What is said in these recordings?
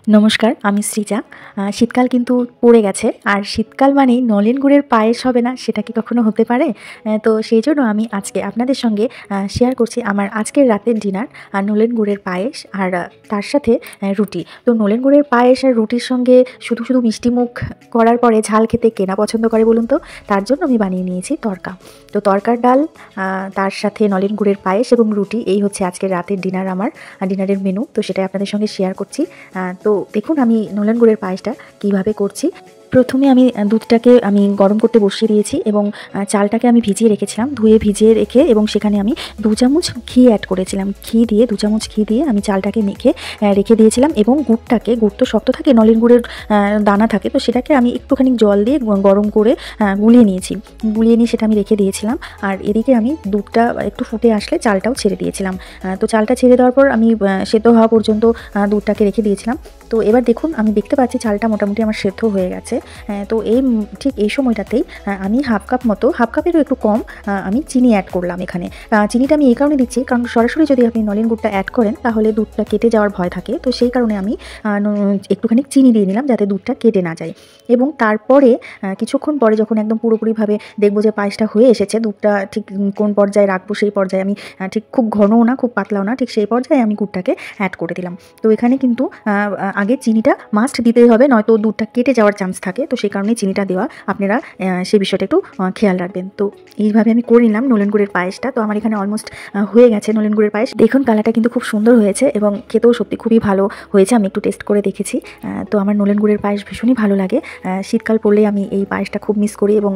নমস্কার, আমি সৃজা। শীতকাল কিন্তু পড়ে গেছে। আর শীতকাল মানেই নলেন গুড়ের পায়েস হবে না, সেটা কি কখনো হতে পারে? তো সেইজন্য আমি আজকে আপনাদের সঙ্গে শেয়ার করছি আমার আজকের রাতের ডিনার। নলেন গুড়ের পায়েস আর তার সাথে রুটি। তো নলেন গুড়ের পায়েস আর রুটির সঙ্গে শুধু শুধু মিষ্টিমুখ করার পরে ঝাল খেতে কে না পছন্দ করে বলুন তো? তার জন্য আমি বানিয়ে নিয়েছি তড়কা। তো তড়কার ডাল, তার সাথে নলেন গুড়ের পায়েস এবং রুটি, এই হচ্ছে আজকের রাতের ডিনার আমার ডিনারের মেনু। তো সেটাই আপনাদের সঙ্গে শেয়ার করছি। তো দেখুন আমি নলেন গুড়ের পায়েসটা কীভাবে করছি। প্রথমে আমি দুধটাকে গরম করতে বসিয়ে দিয়েছি এবং চালটাকে আমি ভিজিয়ে রেখেছিলাম, ধুয়ে ভিজিয়ে রেখে, এবং সেখানে আমি 2 চামচ ঘি অ্যাড করেছিলাম। 2 চামচ ঘি দিয়ে আমি চালটাকে মেখে রেখে দিয়েছিলাম এবং গুড় তো শক্ত থাকে, নলেন গুড়ের দানা থাকে, তো সেটাকে আমি একটুখানি জল দিয়ে গরম করে গুলিয়ে নিয়ে সেটা আমি রেখে দিয়েছিলাম। আর এদিকে আমি দুধটা একটু ফুটে আসলে চালটাও ছেড়ে দিয়েছিলাম। তো চালটা ছেড়ে দেওয়ার পর আমি সেদ্ধ হওয়া পর্যন্ত দুধটাকে রেখে দিয়েছিলাম। তো এবার দেখুন আমি দেখতে পাচ্ছি চালটা মোটামুটি আমার সেদ্ধ হয়ে গেছে। তো ঠিক এই সময়টাতেই আমি হাফ কাপেরও একটু কম আমি চিনি অ্যাড করলাম এখানে। চিনিটা আমি এই কারণে দিচ্ছি, কারণ সরাসরি যদি আপনি নলেন গুড়টা অ্যাড করেন তাহলে দুধটা কেটে যাওয়ার ভয় থাকে। তো সেই কারণে আমি একটুখানি চিনি দিয়ে নিলাম, যাতে দুধটা কেটে না যায়। এবং তারপরে কিছুক্ষণ পরে যখন একদম পুরোপুরিভাবে দেখবো যে পায়েসটা হয়ে এসেছে, দুধটা ঠিক কোন পর্যায়ে রাখবো সেই পর্যায়ে আমি ঠিক খুব ঘনও না খুব পাতলাও না, ঠিক সেই পর্যায়ে আমি গুড়টাকে অ্যাড করে দিলাম। তো এখানে কিন্তু আগে চিনিটা মাস্ট দিতেই হবে, নয়তো দুধটা কেটে যাওয়ার চান্স থাকে। তো সেই কারণে চিনিটা দেওয়া আপনারা সেই বিষয়টা একটু খেয়াল রাখবেন। তো এইভাবে আমি করে নিলাম নলেন গুড়ের পায়েসটা। তো আমার এখানে অলমোস্ট হয়ে গেছে নলেন গুড়ের পায়েস। দেখুন কালারটা কিন্তু খুব সুন্দর হয়েছে এবং খেতেও সত্যি খুবই ভালো হয়েছে। আমি একটু টেস্ট করে দেখেছি। তো আমার নলেন গুড়ের পায়েস ভীষণই ভালো লাগে। শীতকাল পড়লে আমি এই পায়েসটা খুব মিস করি এবং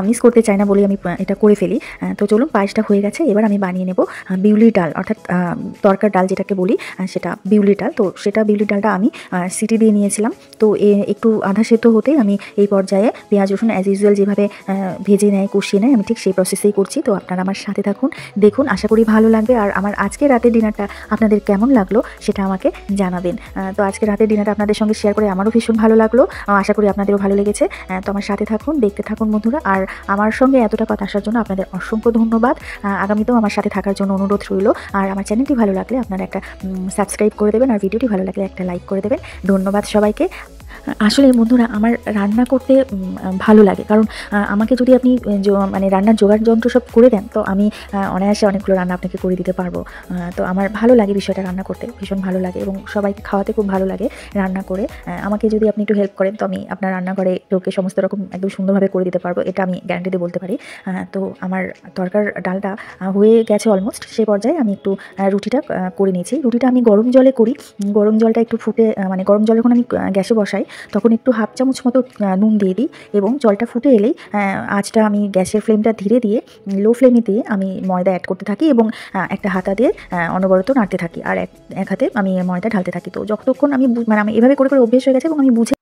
মিস করতে চাই না বলেই আমি এটা করে ফেলি। তো চলুন, পায়েসটা হয়ে গেছে, এবার আমি বানিয়ে নেব বিউলির ডাল, অর্থাৎ তড়কার ডাল যেটাকে বলি, সেটা বিউলির ডাল। তো সেটা বিউলির ডালটা আমি সিটি দিয়ে নিয়েছিলাম। তো একটু আধা সেদ্ধ হতেই আমি এই পর্যায়ে পেঁয়াজ রসুন অ্যাজ ইউজুয়াল যেভাবে ভেজে নেয় কষিয়ে নেয়, আমি ঠিক সেই প্রসেসেই করছি। তো আপনারা আমার সাথে থাকুন, দেখুন, আশা করি ভালো লাগবে। আর আমার আজকে রাতের ডিনারটা আপনাদের কেমন লাগলো সেটা আমাকে জানাবেন। তো আজকে রাতের ডিনারটা আপনাদের সঙ্গে শেয়ার করে আমারও ভীষণ ভালো লাগলো, আশা করি আপনাদেরও ভালো লেগেছে। তো আমার সাথে থাকুন, দেখতে থাকুন বন্ধুরা। আর আমার সঙ্গে এতটা কথা আসার জন্য আপনাদের অসংখ্য ধন্যবাদ। আগামীতেও আমার সাথে থাকার জন্য অনুরোধ রইল। আর আমার চ্যানেলটি ভালো লাগলে আপনারা একটা সাবস্ক্রাইব করে দেবেন, আর ভিডিওটি ভালো লাগলে একটা লাইক করে দেবেন। ধন্যবাদ সবাইকে। আসলে বন্ধুরা, আমার রান্না করতে ভালো লাগে, কারণ আমাকে যদি আপনি মানে রান্নার জোগাড় যন্ত্র সব করে দেন, তো আমি অনায়াসে অনেকগুলো রান্না আপনাকে করে দিতে পারবো। তো আমার ভালো লাগে বিষয়টা, রান্না করতে ভীষণ ভালো লাগে এবং সবাইকে খাওয়াতে খুব ভালো লাগে রান্না করে। আমাকে যদি আপনি একটু হেল্প করেন, তো আমি আপনার রান্নাঘরে ঢুকে সমস্ত রকম একদম সুন্দরভাবে করে দিতে পারবো, এটা আমি গ্যারান্টি দিয়ে বলতে পারি। তো আমার তরকার ডালটা হয়ে গেছে অলমোস্ট, সেই পর্যায়ে আমি একটু রুটিটা করে নিয়েছি। রুটিটা আমি গরম জলে করি। গরম জলটা একটু ফুটে, মানে গরম জল যখন আমি গ্যাসে বসাই, তখন একটু হাফ চামচ মতো নুন দিয়ে দিই এবং জলটা ফুটে এলেই আঁচটা আমি গ্যাসের ফ্লেমটা ধীরে দিয়ে লো ফ্লেমে দিয়ে আমি ময়দা অ্যাড করতে থাকি এবং একটা হাতা দিয়ে অনবরত নাড়তে থাকি, আর এক হাতে আমি ময়দা ঢালতে থাকি। তো যতক্ষণ আমি মানে আমি এভাবে করে করে অভ্যেস হয়ে গেছে এবং আমি বুঝে